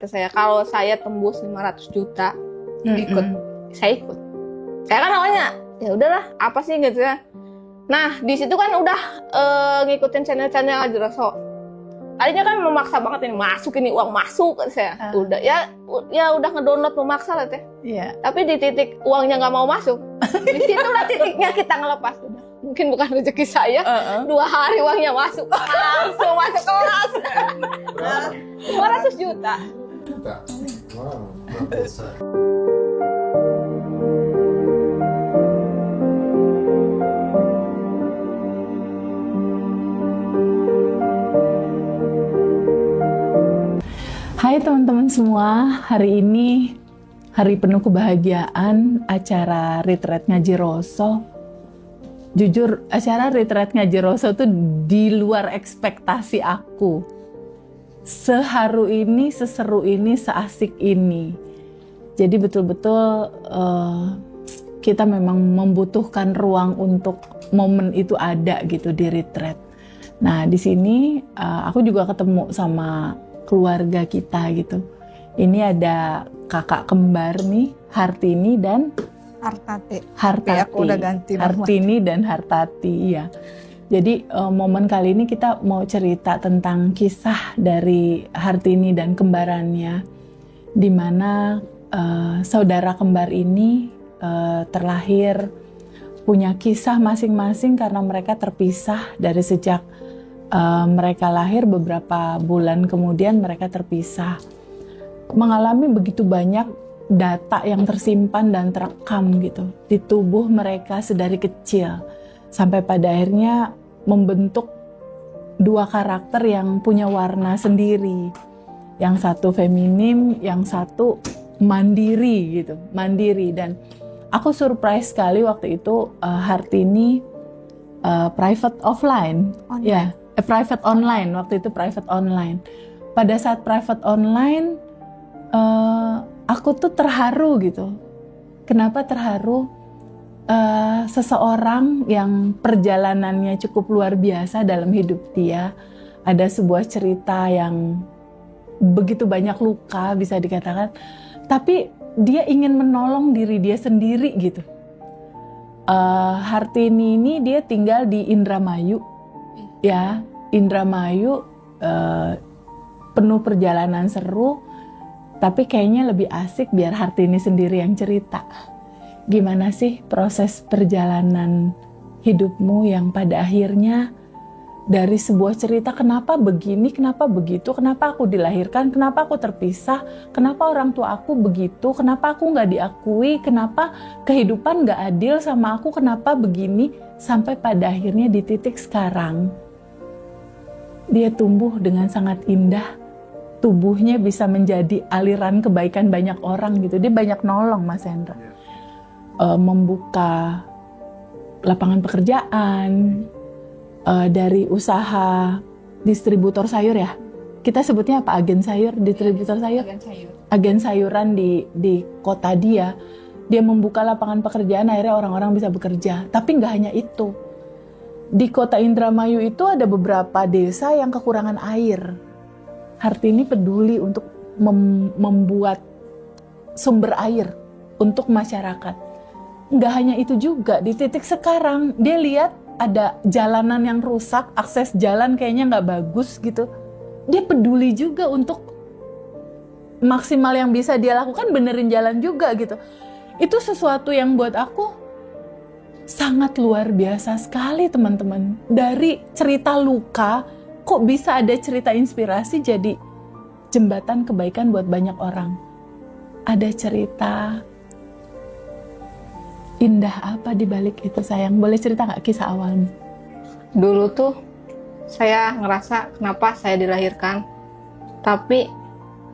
kata saya, kalau saya tembus 500 juta ikut, saya ikut. Saya kan awalnya ya udahlah apa sih gitu ya. Nah di situ kan udah ngikutin channel-channel Ajroso. Tadinya kan memaksa banget ini masuk, ini uang masuk kata saya. Udah ya udah ngedownload memaksa lah teh. Iya. Tapi di titik uangnya nggak mau masuk, di situlah titiknya kita ngelepas. Udah. Mungkin bukan rezeki saya. 2 hari uangnya masuk, langsung masuk kelas. 500 juta. Wow, luar biasa. Hai teman-teman semua, hari ini hari penuh kebahagiaan, acara Retreat Ngaji Roso. Jujur, acara Retreat Ngaji Roso tuh di luar ekspektasi aku. Seharu ini, seseru ini, seasik ini. Jadi betul-betul kita memang membutuhkan ruang untuk momen itu ada gitu di retreat. Nah di sini aku juga ketemu sama keluarga kita gitu. Ini ada kakak kembar nih, Hartini dan Hartati. Aku udah ganti nama. Hartini dan Hartati, iya. Jadi momen kali ini kita mau cerita tentang kisah dari Hartini dan kembarannya, di mana saudara kembar ini terlahir punya kisah masing-masing karena mereka terpisah dari sejak mereka lahir. Beberapa bulan kemudian mereka terpisah, mengalami begitu banyak data yang tersimpan dan terekam gitu di tubuh mereka sedari kecil, sampai pada akhirnya membentuk 2 karakter yang punya warna sendiri. Yang satu feminim, yang satu mandiri gitu, mandiri. Dan aku surprise sekali waktu itu Hartini private offline, ya. Private online, waktu itu private online. Pada saat private online, aku tuh terharu gitu. Kenapa terharu? Seseorang yang perjalanannya cukup luar biasa dalam hidup dia. Ada sebuah cerita yang begitu banyak luka bisa dikatakan. Tapi dia ingin menolong diri dia sendiri gitu. Hartini ini dia tinggal di Indramayu. Ya, Indramayu penuh perjalanan seru, tapi kayaknya lebih asik biar Hartini sendiri yang cerita. Gimana sih proses perjalanan hidupmu yang pada akhirnya dari sebuah cerita, kenapa begini, kenapa begitu, kenapa aku dilahirkan, kenapa aku terpisah, kenapa orang tua aku begitu, kenapa aku nggak diakui, kenapa kehidupan nggak adil sama aku, kenapa begini, sampai pada akhirnya di titik sekarang dia tumbuh dengan sangat indah, tubuhnya bisa menjadi aliran kebaikan banyak orang gitu. Dia banyak nolong Mas Hendra, membuka lapangan pekerjaan, dari usaha distributor sayur ya. Kita sebutnya apa? Agen sayur, distributor sayur? Agen sayuran di kota dia. Dia membuka lapangan pekerjaan, akhirnya orang-orang bisa bekerja. Tapi nggak hanya itu. Di kota Indramayu itu ada beberapa desa yang kekurangan air. Hartini peduli untuk membuat sumber air untuk masyarakat. Nggak hanya itu juga, di titik sekarang dia lihat ada jalanan yang rusak, akses jalan kayaknya nggak bagus gitu. Dia peduli juga untuk maksimal yang bisa dia lakukan, benerin jalan juga gitu. Itu sesuatu yang buat aku sangat luar biasa sekali teman-teman. Dari cerita luka, kok bisa ada cerita inspirasi jadi jembatan kebaikan buat banyak orang. Ada cerita indah apa di balik itu sayang? Boleh cerita nggak kisah awalmu? Dulu tuh saya ngerasa kenapa saya dilahirkan, tapi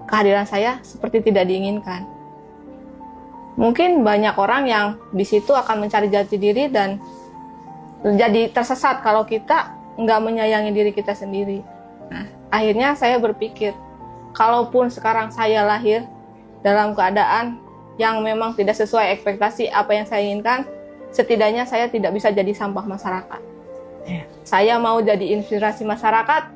kehadiran saya seperti tidak diinginkan. Mungkin banyak orang yang di situ akan mencari jati diri dan jadi tersesat kalau kita nggak menyayangi diri kita sendiri. Nah, akhirnya saya berpikir, kalaupun sekarang saya lahir dalam keadaan yang memang tidak sesuai ekspektasi apa yang saya inginkan, setidaknya saya tidak bisa jadi sampah masyarakat. Saya mau jadi inspirasi masyarakat,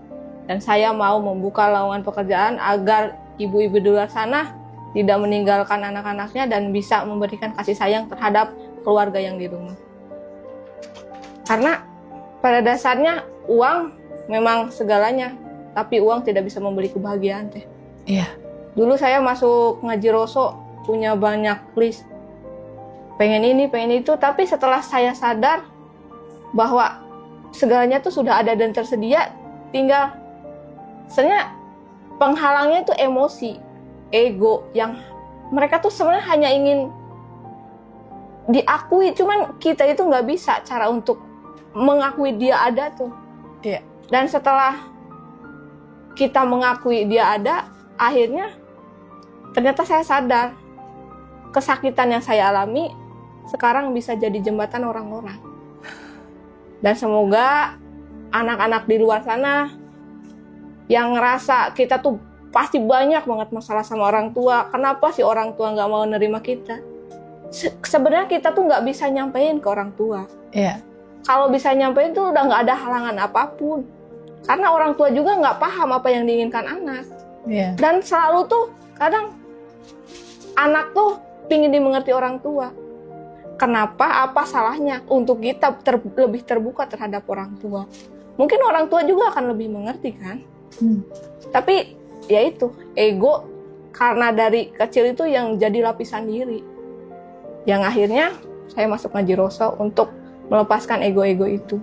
dan saya mau membuka lowongan pekerjaan agar ibu-ibu di luar sana tidak meninggalkan anak-anaknya dan bisa memberikan kasih sayang terhadap keluarga yang di rumah. Karena pada dasarnya uang memang segalanya, tapi uang tidak bisa membeli kebahagiaan teh. Iya. Dulu saya masuk ngaji Roso, punya banyak list, pengen ini, pengen itu, tapi setelah saya sadar bahwa segalanya tuh sudah ada dan tersedia, tinggal sebenarnya penghalangnya itu emosi, ego, yang mereka tuh sebenarnya hanya ingin diakui, cuman kita itu nggak bisa cara untuk mengakui dia ada tuh. Iya. Dan setelah kita mengakui dia ada, akhirnya ternyata saya sadar kesakitan yang saya alami sekarang bisa jadi jembatan orang-orang. Dan semoga anak-anak di luar sana yang ngerasa kita tuh pasti banyak banget masalah sama orang tua, kenapa sih orang tua nggak mau nerima kita? Sebenarnya kita tuh nggak bisa nyampein ke orang tua. Iya. Kalau bisa nyampein tuh udah nggak ada halangan apapun. Karena orang tua juga nggak paham apa yang diinginkan anak. Iya. Dan selalu tuh kadang anak tuh pingin dimengerti orang tua. Kenapa? Apa salahnya untuk kita lebih terbuka terhadap orang tua? Mungkin orang tua juga akan lebih mengerti kan? Tapi ya itu, ego karena dari kecil itu yang jadi lapisan diri. Yang akhirnya saya masuk ngaji Roso untuk melepaskan ego-ego itu.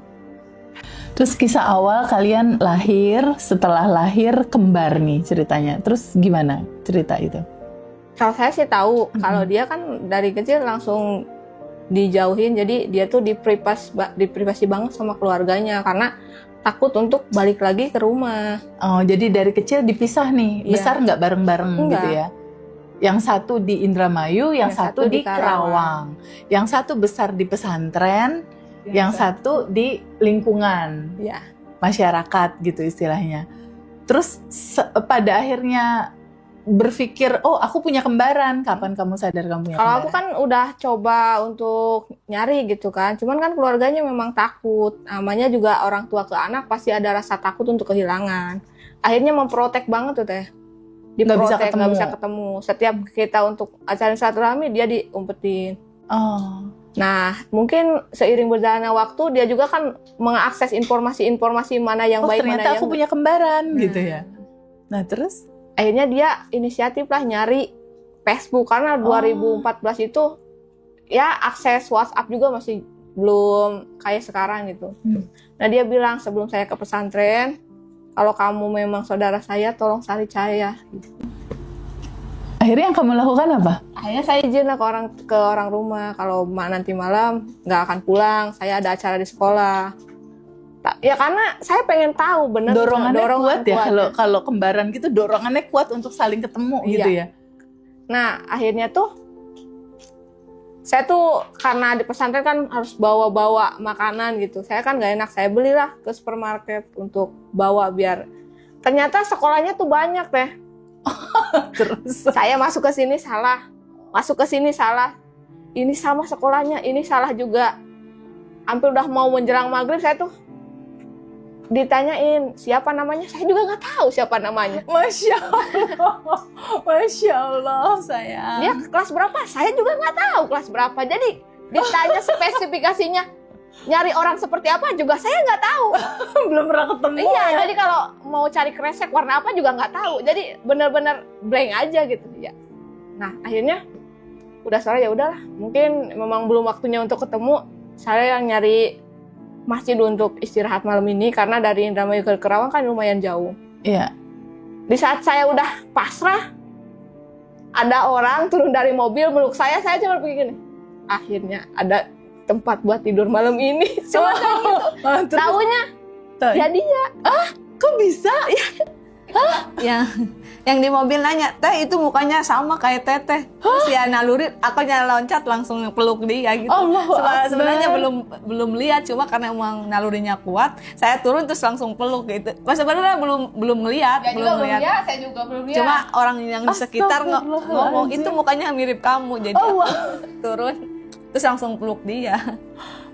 Terus kisah awal kalian lahir, setelah lahir kembar nih ceritanya. Terus gimana cerita itu? Kalau saya sih tahu, kalau dia kan dari kecil langsung dijauhin, jadi dia tuh diprivasi banget sama keluarganya karena takut untuk balik lagi ke rumah. Oh, jadi dari kecil dipisah nih, Iya. besar nggak bareng-bareng Enggak. gitu ya? Yang satu di Indramayu, yang satu di Karawang. Yang satu besar di pesantren, yang satu di lingkungan Ya. masyarakat gitu istilahnya. Terus pada akhirnya berpikir, oh aku punya kembaran. Kapan kamu sadar kamu punya Kalau kembaran? aku kan udah coba untuk nyari gitu kan, cuman kan keluarganya memang takut. Namanya juga orang tua ke anak pasti ada rasa takut untuk kehilangan. Akhirnya memprotek banget tuh teh. Diprotek, nggak bisa ketemu. Setiap kita untuk acara silaturahmi dia diumpetin. Oh, Nah, mungkin seiring berjalannya waktu dia juga kan mengakses informasi-informasi mana yang baik, mana ternyata yang aku punya kembaran gitu ya. Nah terus? akhirnya dia inisiatif lah nyari Facebook karena 2014 itu ya akses WhatsApp juga masih belum kayak sekarang gitu. Nah dia bilang sebelum saya ke pesantren, kalau kamu memang saudara saya tolong cari saya. Akhirnya yang kamu lakukan apa? Akhirnya saya izin lah ke orang rumah kalau nanti malam nggak akan pulang, saya ada acara di sekolah. Ya karena saya pengen tahu bener Dorongannya kuat ya, kuat. kalau kembaran gitu dorongannya kuat untuk saling ketemu gitu ya. Nah akhirnya tuh saya tuh karena di pesantren kan harus bawa-bawa makanan gitu. Saya kan nggak enak, saya belilah ke supermarket untuk bawa biar. Ternyata sekolahnya tuh banyak teh. Terus Saya masuk ke sini salah, masuk ke sini salah. Ini sama sekolahnya, ini salah juga. Hampir udah mau menjelang maghrib saya tuh ditanyain siapa namanya, saya juga nggak tahu siapa namanya. Masya Allah sayang. Dia kelas berapa? Saya juga nggak tahu kelas berapa. Jadi ditanya spesifikasinya, nyari orang seperti apa juga saya nggak tahu. Belum pernah ketemu. Iya, jadi kalau mau cari kresek warna apa juga nggak tahu. Jadi benar-benar blank aja gitu ya. Nah akhirnya udah sore ya udahlah. Mungkin memang belum waktunya untuk ketemu. Saya yang nyari masjid untuk istirahat malam ini karena dari Indramayu ke Karawang kan lumayan jauh. Iya. Di saat saya udah pasrah, ada orang turun dari mobil meluk saya cuma pikir gini, akhirnya ada tempat buat tidur malam ini. Cuma gitu. Taunya ya dia. Kok bisa? yang di mobil nanya, teh itu mukanya sama kayak teteh. Terus ya naluri, aku loncat langsung peluk dia gitu. Allahu Akbar. Sebenarnya belum lihat, cuma karena emang nalurinya kuat, saya turun terus langsung peluk gitu. Pas sebenarnya belum ngelihat, Ya juga belum ngelihat. lihat, saya juga belum lihat. Cuma orang yang di sekitar Astagfirullahaladzim. ngomong itu mukanya mirip kamu, jadi Allah. aku turun terus langsung peluk dia.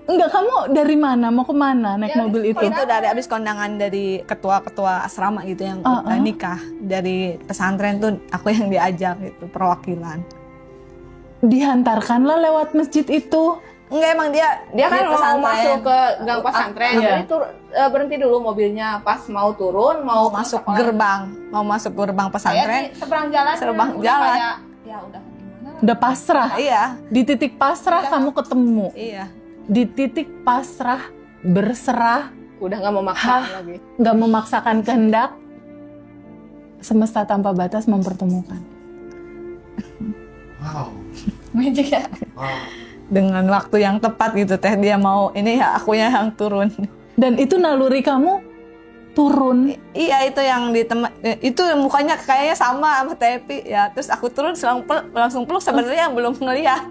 Enggak, kamu dari mana? Mau kemana naik mobil itu? Itu dari abis kondangan dari ketua-ketua asrama gitu yang nikah dari pesantren tuh aku yang diajak gitu perwakilan. Dihantarkanlah lewat masjid itu. Enggak, emang dia kan mau pesantren. masuk ke gang pesantren, Iya. jadi berhenti dulu mobilnya. Pas mau turun, mau masuk sekolah. gerbang, mau masuk gerbang Saya pesantren. di seberang jalan. Seberang udah jalan. kayak, ya udah gimana? Udah pasrah. Iya, Di titik pasrah kamu ketemu. iya. Di titik pasrah, berserah, Udah nggak memaksa lagi. nggak memaksakan kehendak, semesta tanpa batas mempertemukan. Wow. Magic ya. Wow. Dengan waktu yang tepat gitu teh dia mau ini ya akunya yang turun. Dan itu naluri kamu turun. Iya itu yang di itu mukanya kayaknya sama Tepi ya. Terus aku turun langsung peluk sebenarnya yang belum ngeliat.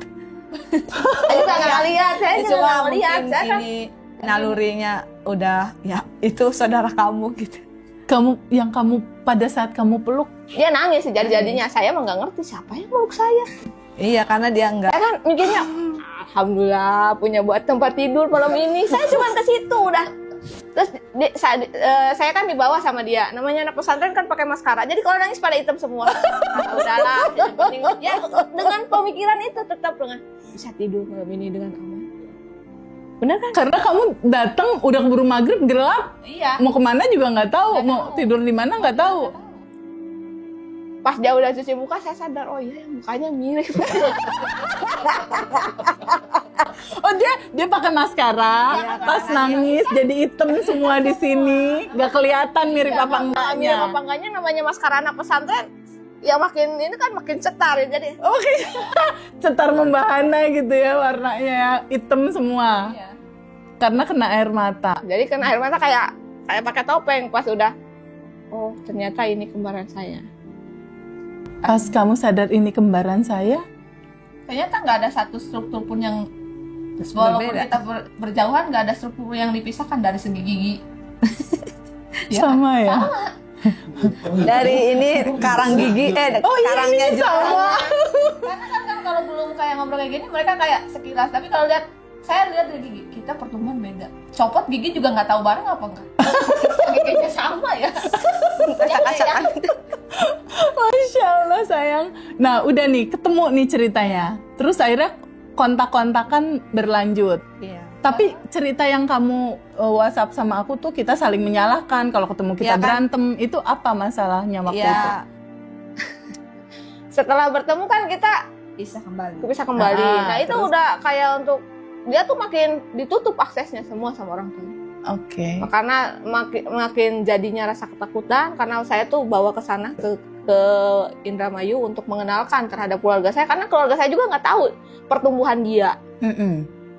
Saya juga nggak lihat, saya juga Cuma nggak lihat. mungkin Saya kan ini nalurinya udah ya itu saudara kamu gitu. Kamu pada saat kamu peluk, dia nangis sejadi-jadinya. Saya emang nggak ngerti siapa yang meluk saya. Iya karena dia enggak. Saya kan mikirnya, alhamdulillah punya buat tempat tidur malam ini. Saya cuma ke situ udah. Terus saya kan dibawa sama dia. Namanya anak pesantren kan pakai maskara. Jadi kalau nangis pada hitam semua. Nah, udahlah. Ya dengan pemikiran itu tetap dengan bisa tidur malam ini dengan aman. Bener kan? karena kamu datang udah keburu maghrib gelap, Iya. mau kemana juga nggak tahu, mau tidur di mana nggak tahu. Pas dia udah cuci muka saya sadar, oh iya mukanya mirip. Oh dia pakai maskara, pas nangis jadi hitam semua di sini, nggak kelihatan mirip apa enggaknya. Mirip apa enggaknya namanya maskara anak pesantren. Ya makin ini kan makin cetar ya jadi. Oke, cetar membahana gitu ya warnanya ya, hitam semua. Iya. Karena kena air mata. Jadi kena air mata kayak pakai topeng pas udah. Oh ternyata ini kembaran saya. Pas kamu sadar ini kembaran saya, Ternyata nggak ada satu struktur pun yang walaupun Berbeda. kita berjauhan nggak ada struktur yang dipisahkan dari segi gigi. sama ya. Dari ini karang gigi karangnya juga. Sama. Karena kan kalau belum kayak ngobrol kayak gini mereka kayak sekilas. Tapi kalau saya lihat dari gigi kita pertumbuhan beda. Copot gigi juga nggak tahu bareng apa enggak. Giginya sama ya. Acak-acakan. Masya Allah sayang. Nah udah nih ketemu nih ceritanya. Terus akhirnya kontak-kontakan berlanjut. Iya. Tapi cerita yang kamu WhatsApp sama aku tuh kita saling menyalahkan kalau ketemu kita Iya kan? berantem. Itu apa masalahnya waktu itu? Iya. Setelah bertemu kan kita Bisa kembali. bisa kembali. Ah, Nah itu terus? udah kayak untuk dia tuh makin ditutup aksesnya semua sama orang tua. Oke. Karena makin jadinya rasa ketakutan karena saya tuh bawa ke sana ke Indramayu untuk mengenalkan terhadap keluarga saya karena keluarga saya juga nggak tahu pertumbuhan dia.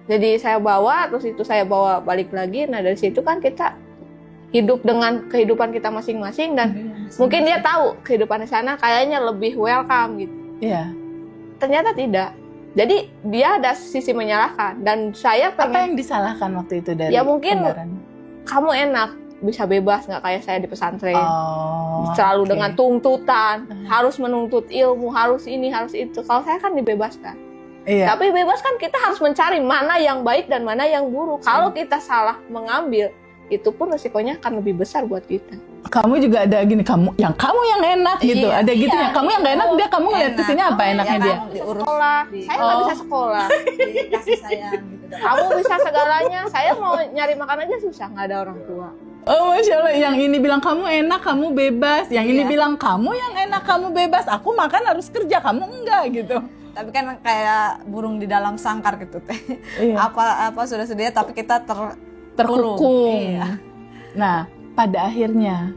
Jadi saya bawa terus itu saya bawa balik lagi. Nah dari situ kan kita hidup dengan kehidupan kita masing-masing dan mungkin dia tahu kehidupan di sana kayaknya lebih welcome gitu. Iya. Ternyata tidak. Jadi dia ada sisi menyalahkan dan saya Apa pengen yang disalahkan waktu itu dari Ya, mungkin kembaran? kamu enak bisa bebas nggak kayak saya di pesantren. Oh, Selalu oke. dengan tuntutan, harus menuntut ilmu, harus ini, harus itu. Kalau saya kan dibebaskan. Iya. Tapi bebas kan kita harus mencari mana yang baik dan mana yang buruk. Kalau kita salah mengambil, itu pun resikonya akan lebih besar buat kita. Kamu juga ada gini, kamu yang enak gitu. Iya, Ada gitu iya, ya. Kamu yang gak enak dia, kamu ngeliat Enak. kesini apa enaknya Ya, dia? kan, diurus Sekolah, saya nggak Oh. bisa sekolah. dikasih sayang gitu. Kamu bisa segalanya. Saya mau nyari makan aja susah, nggak ada orang tua. Oh Masya Allah, yang ini bilang kamu enak, kamu bebas. Yang ini Iya. bilang kamu yang enak, kamu bebas. Aku makan harus kerja, kamu enggak gitu. Tapi kan kayak burung di dalam sangkar gitu teh. Iya. Apa sudah sedia tapi kita Terkukung. Iya. Nah, pada akhirnya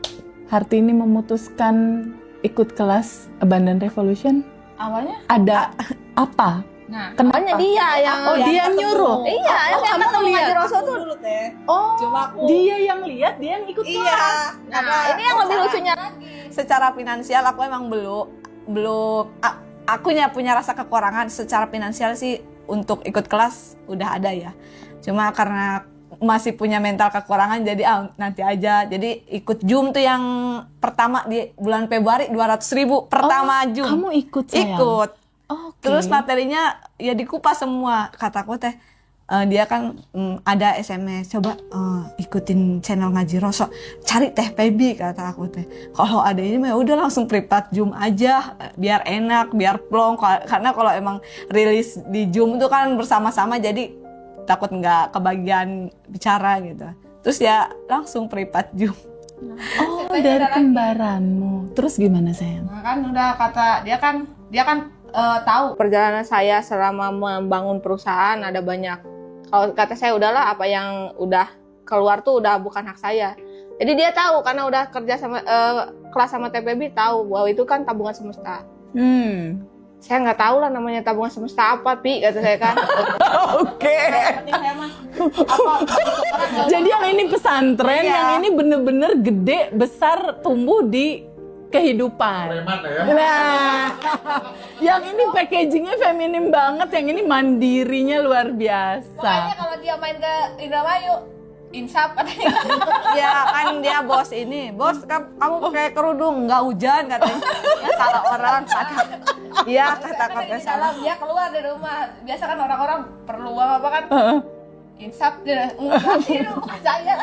Hartini memutuskan ikut kelas Abundant Revolution. Awalnya, Ada apa? nah, Kenapa? awalnya dia yang Oh, dia yang nyuruh. Iya, Oh, yang kamu ketemu lihat. Haji Roso tuh. dulu teh. Oh, Cuma aku dia yang lihat, dia yang ikut iya. kelas. Nah, ini yang lebih lucunya lagi. Secara finansial aku emang belum akunya punya rasa kekurangan secara finansial sih untuk ikut kelas udah ada ya. Cuma karena masih punya mental kekurangan jadi nanti aja. Jadi ikut Zoom tuh yang pertama di bulan Februari 200.000 pertama Zoom. Kamu ikut sayang? Ikut. Oke. Terus materinya ya dikupas semua. Kataku teh dia kan ada SMS, coba ikutin channel Ngaji Roso, cari Teh Pebi kata aku teh. Kalau ada ini mah udah langsung privat Zoom aja, biar enak, biar plong. Karena kalau emang rilis di Zoom itu kan bersama-sama, jadi takut nggak kebagian bicara gitu. Terus ya langsung privat Zoom. Oh, dari kembaranmu. Terus gimana sayang? Nah, kan udah kata dia kan tahu perjalanan saya selama membangun perusahaan ada banyak. Kalau kata saya udahlah, apa yang udah keluar tuh udah bukan hak saya. Jadi dia tahu karena udah kerja sama kelas sama TPB, tahu bahwa itu kan tabungan semesta. Saya nggak tahu lah namanya tabungan semesta apa, Pi, kata saya kan. Oke. Jadi yang ini pesantren, Iya. yang ini bener-bener gede, besar, tumbuh di kehidupan. Preman ya. Nah, yang ini packagingnya feminim banget, yang ini mandirinya luar Makanya biasa. kalau dia main ke Indramayu, insaf katanya. Ya kan dia bos ini, bos kamu pakai kerudung nggak hujan katanya. Ya, salah orang kata. Iya kata Di salah. dalam dia keluar dari rumah. Biasa kan orang-orang perlu uang apa kan? Insaf dia enggak sih, itu bukan saya.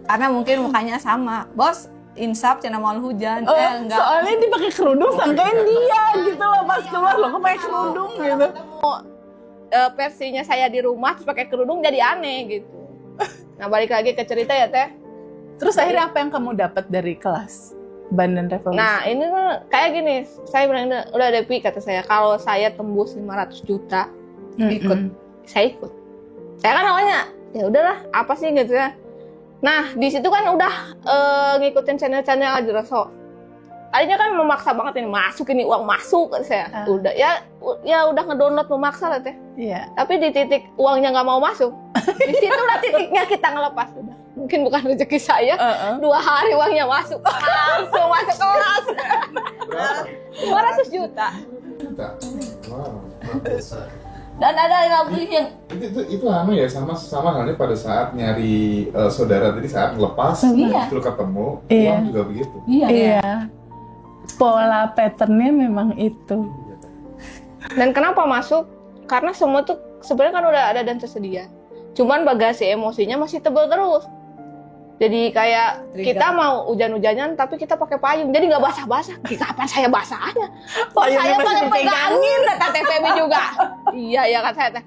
Karena mungkin mukanya sama, bos. Insaf cina mau hujan, Oh, enggak. soalnya dia pakai kerudung, sangkain dia gitu loh pas keluar loh, kok pakai kerudung gitu. Versinya saya di rumah terus pakai kerudung jadi aneh gitu. Nah, balik lagi ke cerita ya, Teh. Terus akhirnya apa yang kamu dapat dari kelas Bandan Revolusi? Nah, ini tuh kayak gini, saya bilang udah Depi, kata saya, kalau saya tembus 500 juta ikut, saya ikut. Saya kan awalnya ya udahlah, apa sih gitu ya. Nah, di situ kan udah ngikutin channel-channel Ngaji Roso. Tadinya kan memaksa banget ini, masuk ini uang masuk, kata saya. Udah ya udah ngedownload memaksa lah, Teh. Iya. Tapi di titik uangnya nggak mau masuk, di situlah titiknya kita ngelepas udah. Mungkin bukan rezeki saya. 2 hari uangnya masuk, langsung masuk kelas. Berapa? 200 juta. Juta. Wow, luar biasa. Dan ada lagu yang Itu anu ya, sama halnya pada saat nyari saudara tadi, saat lepas Iya. terus ketemu, Iya. uang juga begitu. Iya. Pola patternnya memang itu. dan kenapa masuk? Karena semua tuh sebenarnya kan udah ada dan tersedia. Cuman bagasi emosinya masih tebel terus. Jadi kayak Trigger. kita mau hujan-hujanan tapi kita pakai payung. Jadi nggak basah-basah. Kapan saya basahnya? Kok Payungnya saya masih pakai dipegangin. pegangin kata TPB juga. Iya ya kata saya.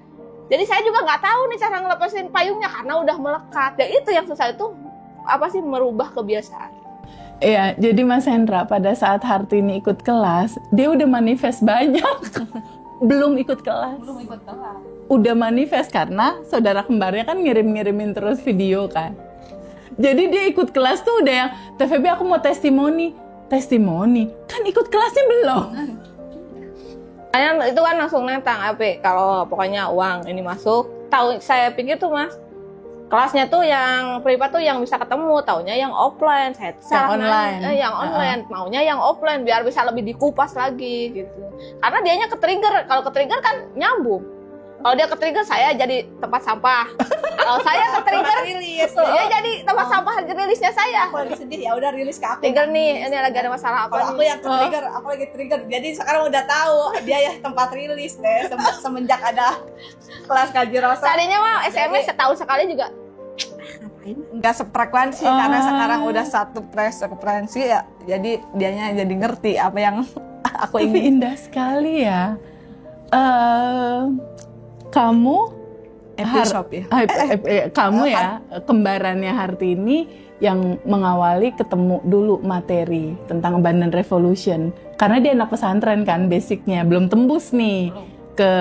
Jadi saya juga nggak tahu nih cara ngelepasin payungnya karena udah melekat. Ya itu yang susah itu apa sih, merubah kebiasaan. Iya, jadi Mas Hendra pada saat Hartini ikut kelas, dia udah manifest banyak. Belum ikut kelas. Belum ikut kelas. Udah manifest karena saudara kembarnya kan ngirim-ngirimin terus video kan. Jadi dia ikut kelas tuh udah yang, TVB aku mau testimoni. Testimoni? Kan ikut kelasnya belum. Saya itu kan langsung nentang apa kalau pokoknya uang ini masuk. Tahu saya pikir tuh Mas, kelasnya tuh yang privat tuh yang bisa ketemu, taunya yang offline. Saya salah online. nanya, yang online, maunya yang offline biar bisa lebih dikupas lagi gitu. Karena dianya ke-trigger, kalau ke-trigger kan nyambung. Kalau dia ke-trigger saya jadi tempat sampah. Kalau saya ke-trigger rilis. dia jadi tempat sampah rilisnya saya. Aku lagi sedih, ya udah rilis ke aku. Trigger nih, ini lagi ada masalah apa Kalau aku nih? yang trigger, aku lagi trigger. Jadi sekarang udah tahu dia ya tempat rilis deh semenjak ada kelas Ngaji Roso. Tadinya mah SMS setahun sekali juga. Nggak sefrekuensi karena sekarang udah satu frekuensi ya. Jadi dianya jadi ngerti apa yang aku Tapi ingin. indah sekali ya. Kamu Episode ya. kamu ya kembarannya Hartini yang mengawali ketemu dulu materi tentang Bandan Revolution karena dia anak pesantren kan basicnya belum tembus nih ke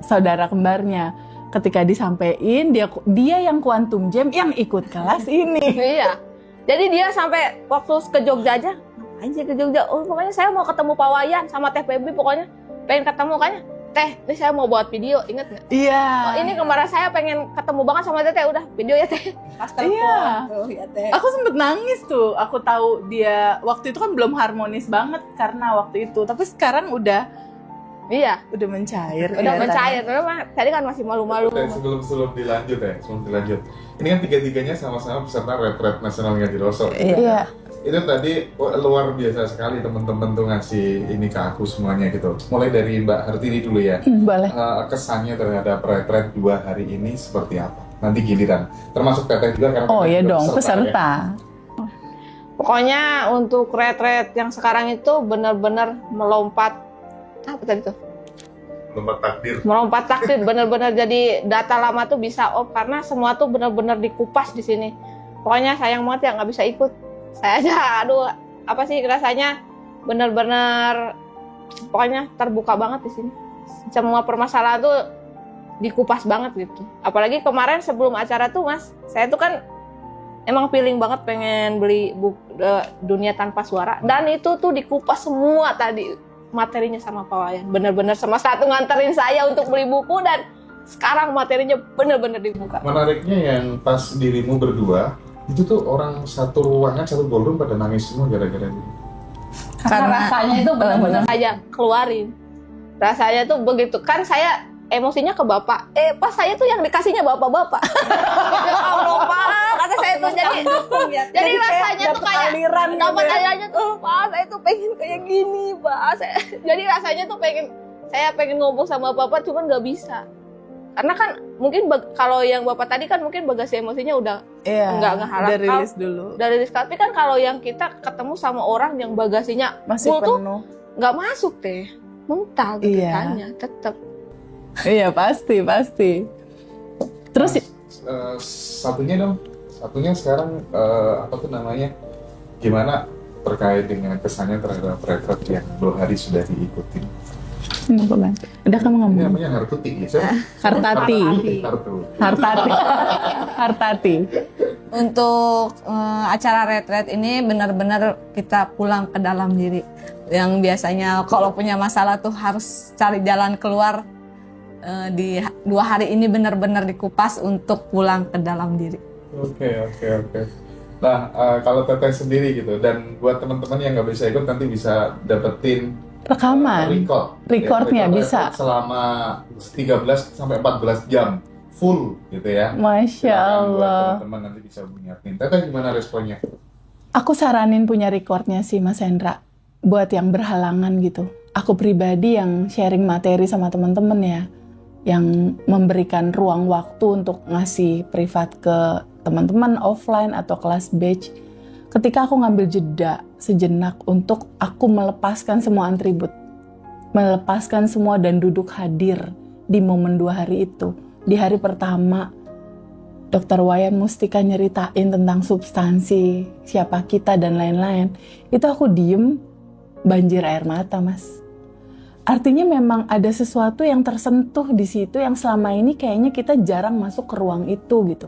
saudara kembarnya. Ketika disampaikan dia yang Quantum Jam yang ikut kelas ini. Iya. Jadi dia sampai waktu ke Jogja aja, ngapain sih ke Jogja? Oh, pokoknya saya mau ketemu Pak Wayan sama Teh Pebi, pokoknya pengen ketemu kayaknya. Teh, ini saya mau buat video, inget nggak? Iya. Oh, ini kemarin saya pengen ketemu banget sama Teh, udah video ya Teh. Pas telepon Iya. tuh ya teh. Aku sempet nangis tuh. Aku tahu dia waktu itu kan belum harmonis banget karena waktu itu. Tapi sekarang udah Iya, mencair. udah kelihatannya. mencair. Memang tadi kan masih malu-malu. Sebelum dilanjut ya, sebelum dilanjut. Ini kan tiga-tiganya sama-sama peserta retret nasional Ngaji Roso. Iya. itu tadi luar biasa sekali teman-teman tuh ngasih ini ke aku semuanya gitu. Mulai dari Mbak Hartini dulu ya. Boleh. Kesannya terhadap retret 2 hari ini seperti apa? Nanti giliran. Termasuk Teteh juga karena Oh Teteh ya juga dong, ya. peserta. Pokoknya untuk retret yang sekarang itu benar-benar melompat apa tadi tuh? Melompat takdir, benar-benar jadi data lama tuh bisa off karena semua tuh benar-benar dikupas di sini. Pokoknya sayang banget ya nggak bisa ikut. Saya aja, aduh, apa sih rasanya benar-benar pokoknya terbuka banget di sini. Semua permasalahan tuh dikupas banget gitu. Apalagi kemarin sebelum acara tuh Mas, saya tuh kan emang feeling banget pengen beli buku Dunia Tanpa Suara dan itu tuh dikupas semua tadi materinya sama Pak Wayan. Bener-bener sama satu nganterin saya untuk beli buku dan sekarang materinya bener-bener dibuka. Menariknya yang pas dirimu berdua itu tuh orang satu ruangan, satu ballroom pada nangis semua gara-gara ini. Karena rasanya itu bener-bener aja keluarin. Rasanya tuh begitu kan saya emosinya ke bapak. Pas saya tuh yang dikasihnya bapak-bapak. Ya Allah Pak, kata saya tuh jadi rasanya tuh kayak dapat ayahnya tuh Pak, saya tuh pengen kayak gini Pak. Jadi rasanya tuh saya pengen ngomong sama bapak cuman nggak bisa. Karena kan mungkin kalau yang bapak tadi kan mungkin bagasi emosinya udah nggak ngeharap. Udah rilis dulu. Udah rilis, tapi kan kalau yang kita ketemu sama orang yang bagasinya Masih full tuh penuh. nggak masuk teh, mental gitu tanya tetap. Iya pasti. Terus Satunya sekarang apa tuh namanya? Gimana terkait dengan kesannya terhadap retret yang 2 hari sudah diikuti? udah kamu Ini ngomong. namanya Hartuti ya? Siapa? Hartati. Hartati. Untuk acara retret ini benar-benar kita pulang ke dalam diri. Yang biasanya kalau punya masalah tuh harus cari jalan keluar. Di 2 hari ini benar-benar dikupas untuk pulang ke dalam diri. Oke. Nah, kalau Teteh sendiri gitu, dan buat teman-teman yang nggak bisa ikut nanti bisa dapetin Rekaman. Recordnya bisa. Selama 13 sampai 14 jam full gitu ya. Masya Silakan buat Allah. teman-teman nanti bisa menyiapin. Teteh gimana responnya? Aku saranin punya recordnya sih Mas Hendra. Buat yang berhalangan gitu. Aku pribadi yang sharing materi sama teman-teman ya. Yang memberikan ruang waktu untuk ngasih privat ke teman-teman offline atau kelas batch. Ketika aku ngambil jeda sejenak untuk aku melepaskan semua atribut. Melepaskan semua dan duduk hadir di momen 2 hari itu. Di hari pertama, Dr. Wayan Mustika nyeritain tentang substansi, siapa kita dan lain-lain. Itu aku diem, banjir air mata Mas. Artinya memang ada sesuatu yang tersentuh di situ yang selama ini kayaknya kita jarang masuk ke ruang itu gitu.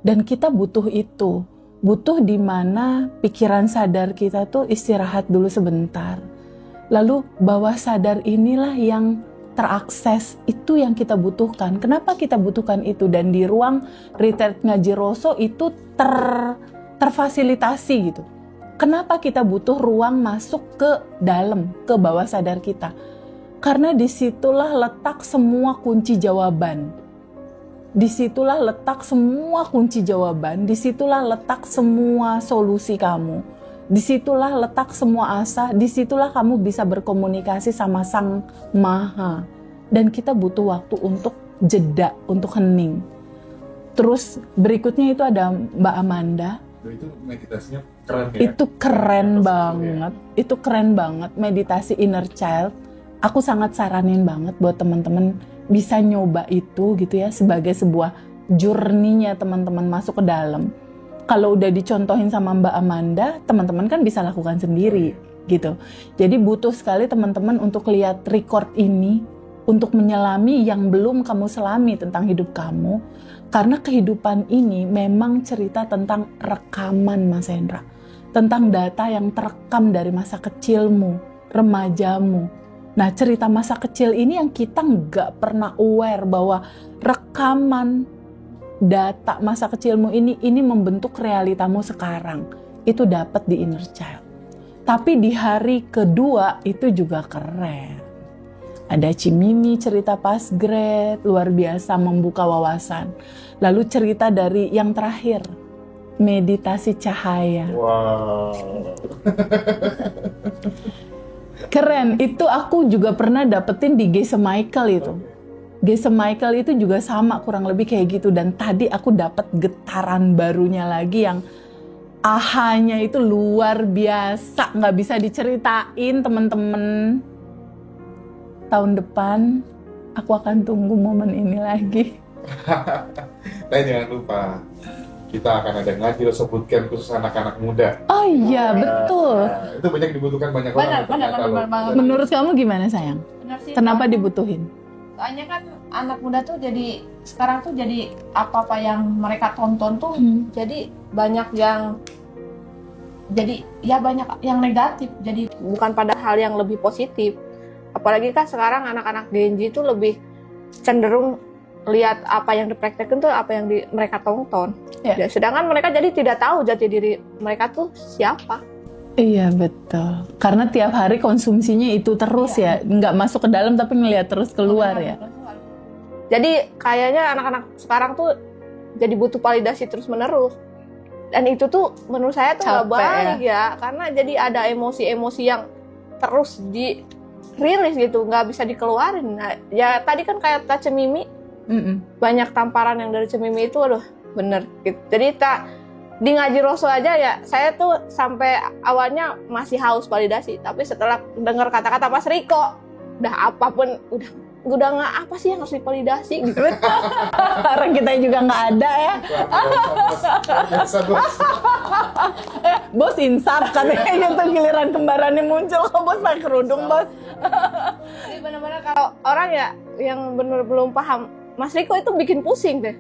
Dan kita butuh itu. Butuh di mana pikiran sadar kita tuh istirahat dulu sebentar. Lalu bawah sadar inilah yang terakses, itu yang kita butuhkan. Kenapa kita butuhkan itu? Dan di ruang retreat ngaji Roso itu terfasilitasi gitu. Kenapa kita butuh ruang masuk ke dalam, ke bawah sadar kita? Karena disitulah letak semua kunci jawaban. Disitulah letak semua kunci jawaban, disitulah letak semua solusi kamu. Disitulah letak semua asa, disitulah kamu bisa berkomunikasi sama Sang Maha. Dan kita butuh waktu untuk jeda, untuk hening. Terus berikutnya itu ada Mbak Amanda. Itu meditasinya keren ya? Itu keren banget, itu keren banget meditasi inner child. Aku sangat saranin banget buat teman-teman bisa nyoba itu gitu ya sebagai sebuah journey-nya teman-teman masuk ke dalam. Kalau udah dicontohin sama Mbak Amanda, teman-teman kan bisa lakukan sendiri gitu. Jadi butuh sekali teman-teman untuk lihat record ini, untuk menyelami yang belum kamu selami tentang hidup kamu. Karena kehidupan ini memang cerita tentang rekaman Mas Hendra. Tentang data yang terekam dari masa kecilmu, remajamu. Nah, cerita masa kecil ini yang kita nggak pernah aware bahwa rekaman data masa kecilmu ini membentuk realitamu sekarang. Itu dapat di inner child. Tapi di hari kedua itu juga keren. Ada Cimimi cerita pas grade, luar biasa membuka wawasan. Lalu cerita dari yang terakhir, meditasi cahaya. Wow. Keren, itu aku juga pernah dapetin di Geisha Michael itu. Geisha Michael itu juga sama kurang lebih kayak gitu. Dan tadi aku dapet getaran barunya lagi yang ahanya itu luar biasa. Nggak bisa diceritain teman-teman. Tahun depan aku akan tunggu momen ini lagi. Dan jangan lupa, kita akan ada ngaji Rosso Bootcamp khusus anak-anak muda. Oh iya, betul. Nah, itu banyak dibutuhkan banyak Benar, orang. ternyata loh. benar. Menurut kamu gimana sayang? Benar sih. Kenapa dibutuhin? Soalnya kan anak muda tuh jadi sekarang tuh jadi apa-apa yang mereka tonton tuh Jadi banyak yang banyak yang negatif. Jadi bukan pada hal yang lebih positif. Apalagi kan sekarang anak-anak Gen Z itu lebih cenderung lihat apa yang dipraktekkan tuh apa yang mereka tonton. Ya. Sedangkan mereka jadi tidak tahu jati diri mereka tuh siapa. Iya betul. Karena tiap hari konsumsinya itu terus ya, nggak masuk ke dalam tapi ngelihat terus keluar ya. Jadi kayaknya anak-anak sekarang tuh jadi butuh validasi terus menerus. Dan itu tuh menurut saya tuh nggak Capek baik ya, karena jadi ada emosi-emosi yang terus dirilis gitu, nggak bisa dikeluarin. Nah, ya tadi kan kayak Cemimi, banyak tamparan yang dari Cemimi itu, aduh bener gitu. Jadi di ngaji Rosso aja ya, saya tuh sampai awalnya masih haus validasi, tapi setelah dengar kata-kata Mas Riko, udah apapun udah nggak apa sih yang harus divalidasi gitu. Orang kita juga nggak ada ya. Bos insaf katanya gitu, giliran kembarannya muncul, kok bos pakai kerudung bos. Jadi benar-benar kalau orang ya yang benar belum paham, Mas Riko itu bikin pusing deh.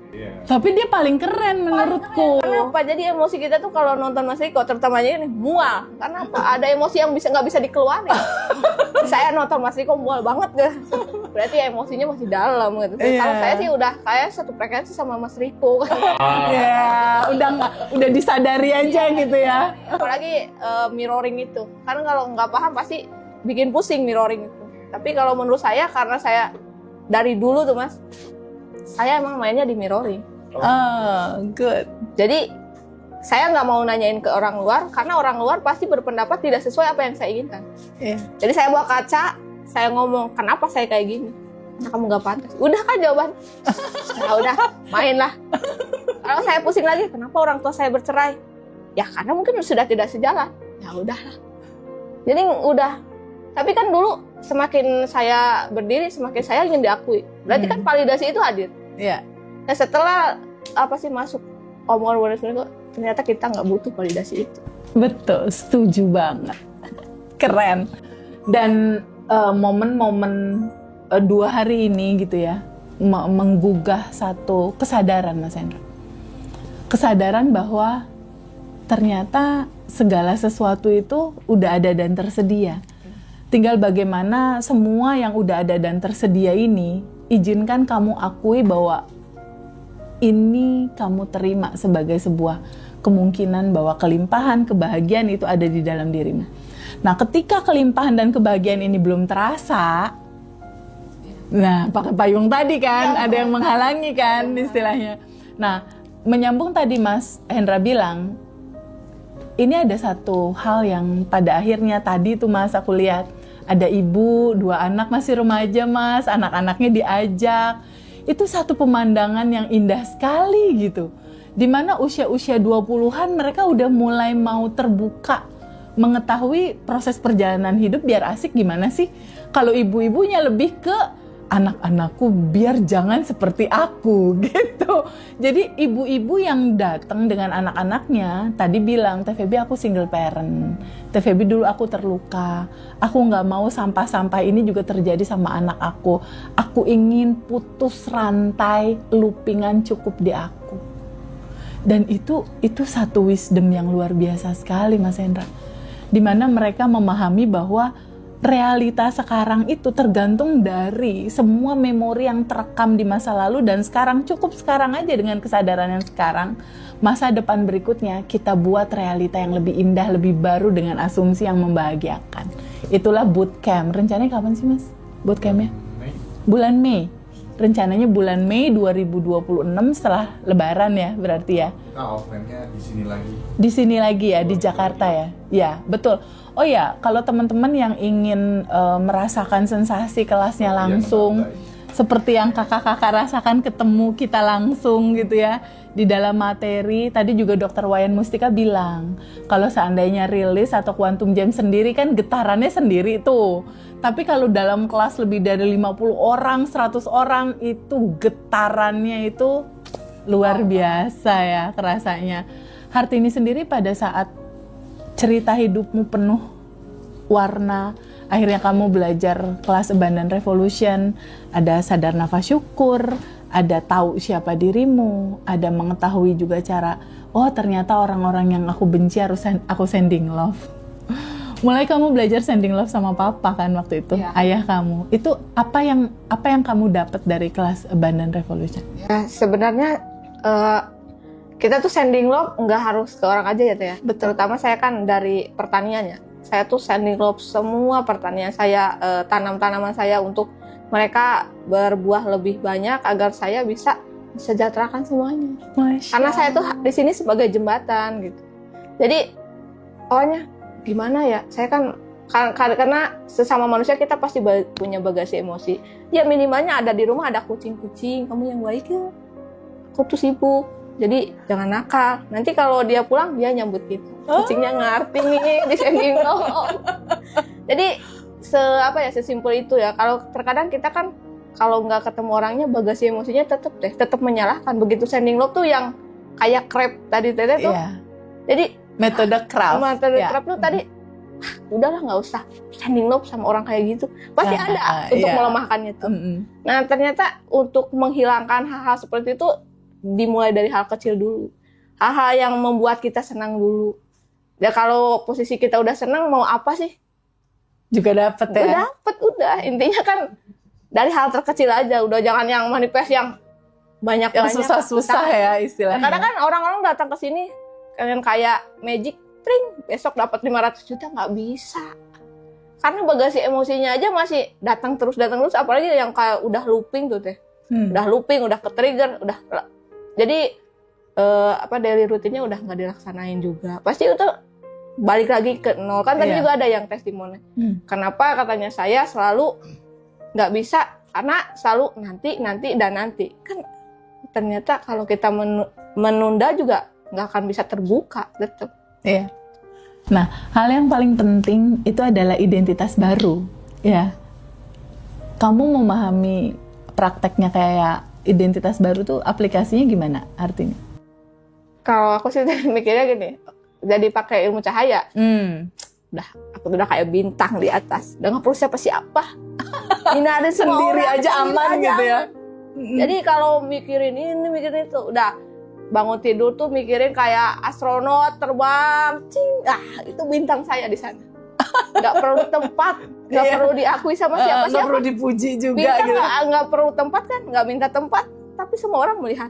Tapi dia paling keren menurutku. Kenapa? Jadi emosi kita tuh kalau nonton Mas Riko, terutamanya ini mual. Karena apa? Ada emosi yang nggak bisa dikeluarin. Saya nonton Mas Riko mual banget deh. Berarti emosinya masih dalam gitu. Iya. Kalau saya sih udah kayak satu frekuensi sama Mas Riko. Ya, udah disadari aja gitu ya. Apalagi mirroring itu. Karena kalau nggak paham pasti bikin pusing mirroring itu. Tapi kalau menurut saya, karena saya dari dulu tuh Mas, saya emang mainnya di mirroring. Oh, good. Jadi saya nggak mau nanyain ke orang luar, karena orang luar pasti berpendapat tidak sesuai apa yang saya inginkan. Iya. Jadi saya bawa kaca, saya ngomong, kenapa saya kayak gini? Nah, kamu nggak pantas. Udah kan jawaban. Nah, udah, mainlah. Kalau saya pusing lagi, kenapa orang tua saya bercerai? Ya karena mungkin sudah tidak sejalan. Ya udahlah. Jadi udah. Tapi kan dulu semakin saya berdiri, semakin saya ingin diakui. Berarti kan validasi itu hadir. Iya. Nah setelah masuk omongan itu, ternyata kita nggak butuh validasi itu. Betul, setuju banget. Keren. Dan momen-momen 2 hari ini gitu ya, menggugah satu kesadaran Mas Hendra. Kesadaran bahwa ternyata segala sesuatu itu udah ada dan tersedia. Tinggal bagaimana semua yang udah ada dan tersedia ini, izinkan kamu akui bahwa ini kamu terima sebagai sebuah kemungkinan bahwa kelimpahan, kebahagiaan itu ada di dalam dirimu. Nah, ketika kelimpahan dan kebahagiaan ini belum terasa, nah, pakai payung tadi kan, ada yang menghalangi kan istilahnya. Nah, menyambung tadi Mas Hendra bilang, ini ada satu hal yang pada akhirnya tadi tuh Mas aku lihat, ada ibu, 2 anak masih remaja Mas, anak-anaknya diajak. Itu satu pemandangan yang indah sekali gitu. Dimana usia-usia 20-an mereka udah mulai mau terbuka, mengetahui proses perjalanan hidup biar asik gimana sih. Kalau ibu-ibunya lebih ke anak-anakku biar jangan seperti aku gitu. Jadi ibu-ibu yang datang dengan anak-anaknya tadi bilang, Teh Feby aku single parent, Teh Feby dulu aku terluka, aku nggak mau sampah-sampah ini juga terjadi sama anak aku ingin putus rantai loopingan cukup di aku. Dan itu satu wisdom yang luar biasa sekali Mas Hendra, dimana mereka memahami bahwa realita sekarang itu tergantung dari semua memori yang terekam di masa lalu, dan cukup sekarang aja dengan kesadaran yang sekarang, masa depan berikutnya kita buat realita yang lebih indah, lebih baru dengan asumsi yang membahagiakan. Itulah bootcamp. Rencananya kapan sih Mas bootcampnya? Mei. Bulan Mei. rencananya bulan Mei 2026 setelah Lebaran ya berarti ya. Kita offline-nya di sini lagi. Di sini lagi ya, di Jakarta ya. Ya, betul. Oh ya, kalau teman-teman yang ingin merasakan sensasi kelasnya langsung, seperti yang kakak-kakak rasakan ketemu kita langsung gitu ya, di dalam materi, tadi juga Dr. Wayan Mustika bilang, kalau seandainya rilis atau Quantum Jam sendiri kan getarannya sendiri tuh. Tapi kalau dalam kelas lebih dari 50 orang, 100 orang, itu getarannya itu luar biasa ya kerasanya. Hartini sendiri pada saat cerita hidupmu penuh warna, akhirnya kamu belajar kelas Abundant Revolution, ada sadar nafas syukur, ada tahu siapa dirimu, ada mengetahui juga cara, oh ternyata orang-orang yang aku benci harus aku sending love. Mulai kamu belajar sending love sama papa kan waktu itu, Ya. ayah kamu. Itu apa yang kamu dapat dari kelas Abundant Revolution? Ya, sebenarnya kita tuh sending love nggak harus ke orang aja ya Teh ya. Terutama saya kan dari pertanian ya. Saya tuh sending love semua pertanian saya, tanam-tanaman saya untuk mereka berbuah lebih banyak agar saya bisa mensejahterakan semuanya. Karena saya tuh di sini sebagai jembatan gitu. Jadi awalnya gimana ya? Saya kan karena sesama manusia kita pasti punya bagasi emosi. Ya minimalnya ada di rumah ada kucing-kucing, kamu yang baik ya. Aku tuh sibuk. Jadi jangan nakal. Nanti kalau dia pulang dia nyambut gitu. Kucingnya ngerti nih di sending love. Jadi sesimpel itu ya. Kalau terkadang kita kan kalau nggak ketemu orangnya bagasi emosinya tetap menyalahkan. Begitu sending love tuh yang kayak crab tadi Teteh tuh. Iya. Jadi Metode craft. crab tuh tadi udahlah nggak usah sending love sama orang kayak gitu. Pasti ada untuk melemahkannya tuh. Nah ternyata untuk menghilangkan hal-hal seperti itu dimulai dari hal kecil dulu. Hal-hal yang membuat kita senang dulu. Ya kalau posisi kita udah senang mau apa sih? Juga dapat ya. Udah. Intinya kan dari hal terkecil aja. Udah jangan yang manifest yang banyak Yang susah-susah ya istilahnya. Kadang kan orang-orang datang ke sini kalian kayak magic, tring, besok dapat 500 juta nggak bisa. Karena bagasi emosinya aja masih datang terus, apalagi yang kayak udah looping tuh Teh. Udah looping, udah ke-trigger, udah. Jadi daily rutinnya udah nggak dilaksanain juga. Pasti itu balik lagi ke nol. Kan tadi juga ada yang testimoni. Kenapa katanya saya selalu nggak bisa karena selalu nanti. Kan ternyata kalau kita menunda juga nggak akan bisa terbuka tetap. Iya. Nah, hal yang paling penting itu adalah identitas baru, ya. Kamu memahami prakteknya kayak identitas baru tuh aplikasinya gimana artinya? Kalau aku sih mikirnya gini, jadi pakai ilmu cahaya. Aku udah kayak bintang di atas, udah nggak perlu siapa-siapa. Hindari semua Sendiri orang, aja aman gitu ya. Jadi kalau mikirin ini, mikirin itu, udah bangun tidur tuh mikirin kayak astronot terbang, itu bintang saya di sana. Nggak perlu tempat, nggak perlu diakui sama siapa-siapa. Nggak perlu dipuji juga Bintang gitu. nggak perlu tempat kan, nggak minta tempat, tapi semua orang melihat.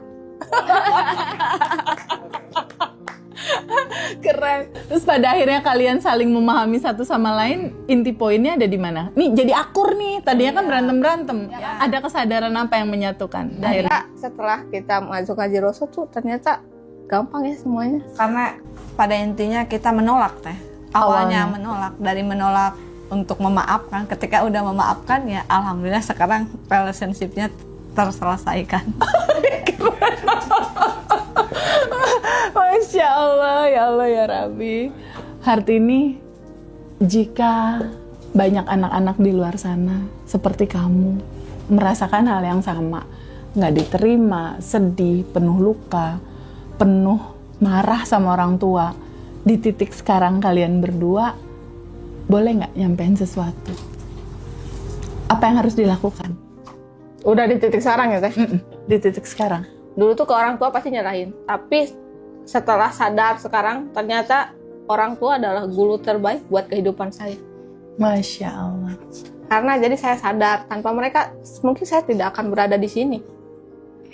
Keren. Terus pada akhirnya kalian saling memahami satu sama lain, inti poinnya ada di mana? Nih jadi akur nih, tadinya kan berantem-berantem. Ada kesadaran apa yang menyatukan? Akhirnya. Setelah kita masuk Haji Roso tuh ternyata gampang ya semuanya. Karena pada intinya kita menolak Teh. Awalnya menolak, dari menolak untuk memaafkan. Ketika udah memaafkan ya alhamdulillah sekarang relationship-nya terselesaikan. Masya Allah ya Rabbi. Hartini, jika banyak anak-anak di luar sana seperti kamu merasakan hal yang sama, nggak diterima, sedih, penuh luka, penuh marah sama orang tua, di titik sekarang kalian berdua boleh nggak nyampein sesuatu? Apa yang harus dilakukan? Udah di titik sekarang ya Teh? Di titik sekarang. Dulu tuh ke orang tua pasti nyerahin, tapi setelah sadar sekarang ternyata orang tua adalah guru terbaik buat kehidupan saya. Masya Allah. Karena jadi saya sadar tanpa mereka mungkin saya tidak akan berada di sini.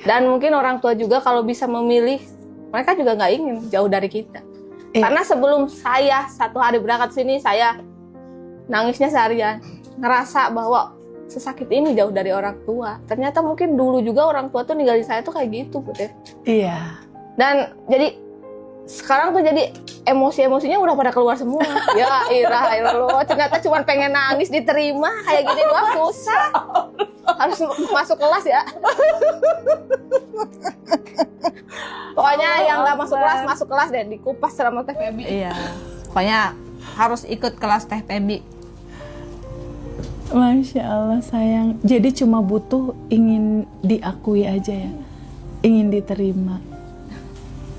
Dan mungkin orang tua juga kalau bisa memilih, mereka juga nggak ingin jauh dari kita. Karena sebelum saya satu hari berangkat sini saya nangisnya seharian, ngerasa bahwa sesakit ini jauh dari orang tua. Ternyata mungkin dulu juga orang tua tuh ninggalin saya tuh kayak gitu, Putih. Iya. Dan jadi sekarang tuh jadi emosi-emosinya udah pada keluar semua. Ya ilah, ternyata cuma pengen nangis diterima kayak gini doang susah. Harus masuk kelas ya. Pokoknya yang nggak masuk kelas deh, dikupas sama Teh Febi. Iya. Pokoknya harus ikut kelas Teh Febi. Masya Allah sayang. Jadi cuma butuh ingin diakui aja ya, ingin diterima.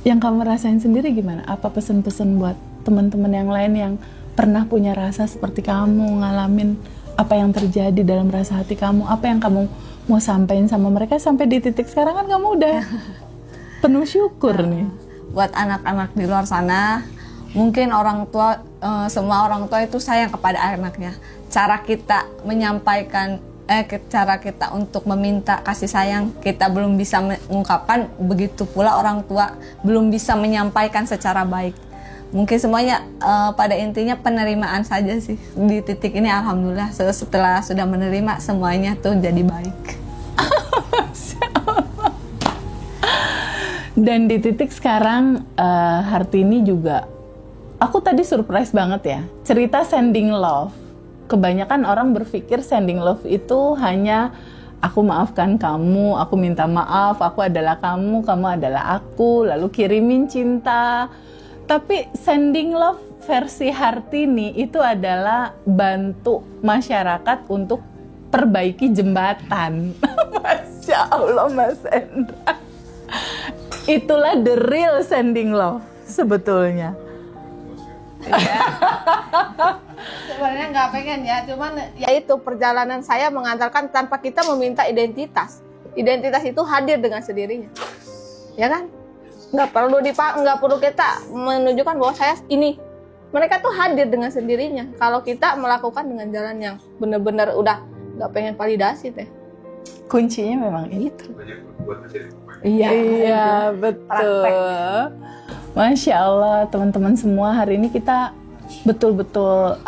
Yang kamu rasain sendiri gimana? Apa pesan-pesan buat teman-teman yang lain yang pernah punya rasa seperti kamu, ngalamin apa yang terjadi dalam rasa hati kamu? Apa yang kamu mau sampaikan sama mereka sampai di titik sekarang kan kamu udah penuh syukur nih. Buat anak-anak di luar sana, mungkin orang tua, semua orang tua itu sayang kepada anaknya. Cara kita menyampaikan, cara kita untuk meminta kasih sayang, kita belum bisa mengungkapkan, begitu pula orang tua belum bisa menyampaikan secara baik. Mungkin semuanya pada intinya penerimaan saja sih. Di titik ini alhamdulillah setelah sudah menerima semuanya tuh jadi baik. Dan di titik sekarang Hartini juga, aku tadi surprise banget ya, cerita sending love. Kebanyakan orang berpikir sending love itu hanya aku maafkan kamu, aku minta maaf, aku adalah kamu, kamu adalah aku, lalu kirimin cinta. Tapi sending love versi Hartini itu adalah bantu masyarakat untuk perbaiki jembatan. Masya Allah Mas Hendra. Itulah the real sending love sebetulnya. Sebenarnya nggak pengen ya, cuman ya itu perjalanan saya mengantarkan tanpa kita meminta identitas. Identitas itu hadir dengan sendirinya, ya kan? Nggak perlu kita menunjukkan bahwa saya ini. Mereka tuh hadir dengan sendirinya. Kalau kita melakukan dengan jalan yang benar-benar udah nggak pengen validasi teh. Kuncinya memang itu. Iya, betul. Masya Allah teman-teman semua, hari ini kita betul-betul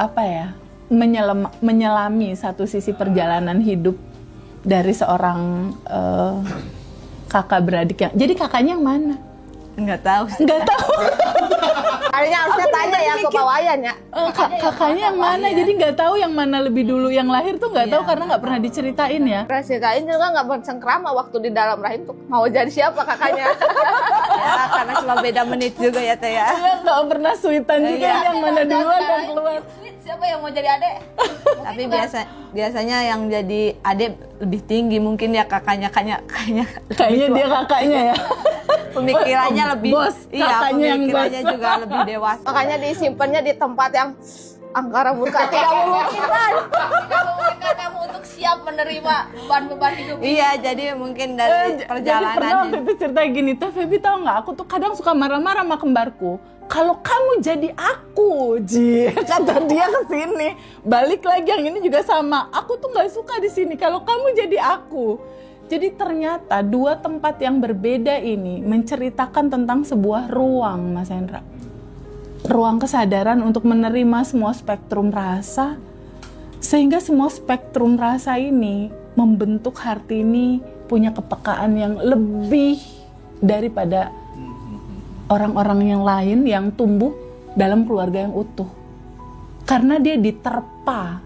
menyelami satu sisi perjalanan hidup dari seorang kakak beradik yang. Jadi kakaknya yang mana? Nggak tahu. Nggak tahu. Kayaknya harusnya tanya ya ke Pak Wayan ya. Kakaknya yang mana? Jadi nggak tahu yang mana lebih dulu, yang lahir tuh nggak tahu karena nggak pernah diceritain ya. Pernah ceritain juga nggak bersengkrama waktu di dalam rahim tuh mau jadi siapa kakaknya. Ya, karena cuma beda menit juga ya Teh ya. Iya, nggak pernah sweetan juga yang mana duluan dan keluar. Siapa yang mau jadi adek? Tapi biasanya yang jadi adik lebih tinggi, mungkin dia kayaknya Dia kakaknya ya. pemikirannya lebih bos, kakaknya yang pemikirannya bos. juga lebih dewasa. Makanya disimpannya di tempat yang angkara murka. Tidak memungkinkan kamu untuk siap menerima beban-beban hidup. Iya, jadi mungkin dari Jadi pernah perjalanan waktu itu cerita gini, Teh Febi tahu nggak? Aku tuh kadang suka marah-marah sama kembarku. Kalau kamu jadi aku, kata dia ke sini. Balik lagi yang ini juga sama. Aku tuh nggak suka di sini. Kalau kamu jadi aku. Jadi ternyata dua tempat yang berbeda ini menceritakan tentang sebuah ruang, Mas Hendra. Ruang kesadaran untuk menerima semua spektrum rasa. Sehingga semua spektrum rasa ini membentuk Hartini punya kepekaan yang lebih daripada orang-orang yang lain yang tumbuh dalam keluarga yang utuh. Karena dia diterpa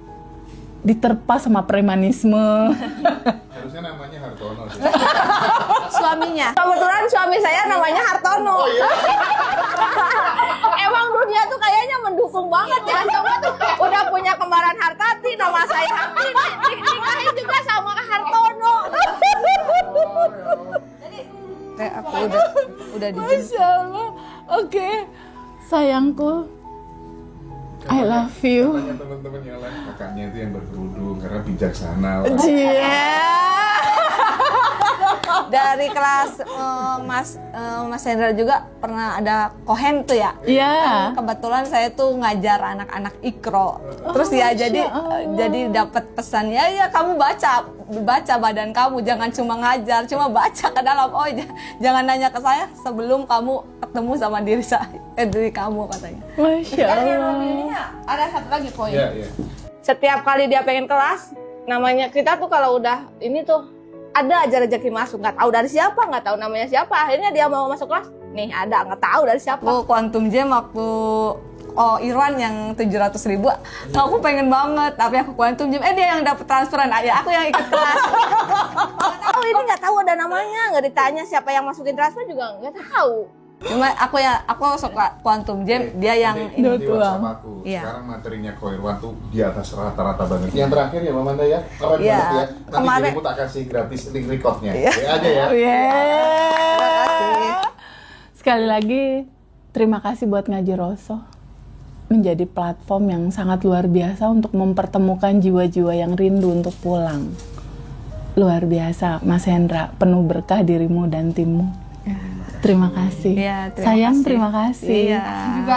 sama premanisme. Harusnya namanya Hartono. suaminya. Kebetulan suami saya namanya Hartono. Emang dunia tuh kayaknya mendukung banget ya. Semua tuh udah punya kembaran Hartati, nama saya Hartini, nikahin juga sama Hartono. Kayak aku udah dijemput. Masya Allah. Oke, sayangku, I love you. Tanya teman-teman yang lain, kakaknya itu yang berkerudung karena bijaksana. Dari kelas Mas Hendra juga pernah ada kohen tuh ya. Iya. Kebetulan saya tuh ngajar anak-anak ikro. Terus ya jadi dapat pesan ya kamu baca badan kamu, jangan cuma ngajar, cuma baca ke dalam. Oh jangan nanya ke saya sebelum kamu ketemu sama diri kamu katanya. Masya Allah. Ada satu lagi poin. Iya. Setiap kali dia pengen kelas, namanya kita tuh kalau udah ini tuh ada aja rezeki masuk, nggak tahu dari siapa, nggak tahu namanya siapa. Akhirnya dia mau masuk kelas, nih ada, nggak tahu dari siapa. Aku Quantum Gem waktu Irwan yang 700.000, aku pengen banget, tapi aku Quantum Gem, dia yang dapat transferan, ya aku yang ikut kelas. Nggak tahu, ini nggak tahu ada namanya, nggak ditanya siapa yang masukin transfer juga nggak tahu. Cuma aku suka Quantum Gem, dia yang Di WhatsApp Tuang. aku. Iya. Sekarang materinya Ko Irwan tuh di atas rata-rata banget. Yang terakhir ya Mama Manda ya. Keren Iya. banget ya. Nanti Kemarin- dirimu tak kasih gratis link recordnya. Iya. Ya aja ya. Terima kasih. Sekali lagi terima kasih buat Ngaji Roso. Menjadi platform yang sangat luar biasa untuk mempertemukan jiwa-jiwa yang rindu untuk pulang. Luar biasa Mas Hendra, penuh berkah dirimu dan timmu. Terima kasih. Iya, terima Sayang, kasih. terima kasih. Iya.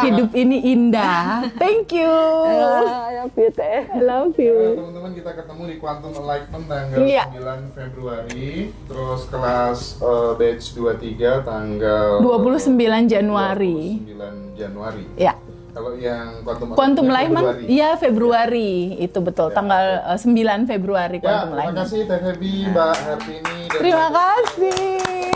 Hidup ini indah. Thank you. I love you. Teman-teman, kita ketemu di Quantum Enlightenment tanggal Iya. 9 Februari. Terus kelas batch 23 tanggal 29 Januari. 29 Januari. Ya. Kalau yang Quantum Enlightenment, Februari. iya Februari. Itu betul, Ya, tanggal 9 Februari Ya, Quantum terima Enlightenment. kasih Teh Febi, Mbak Hartini dan Terima kasih.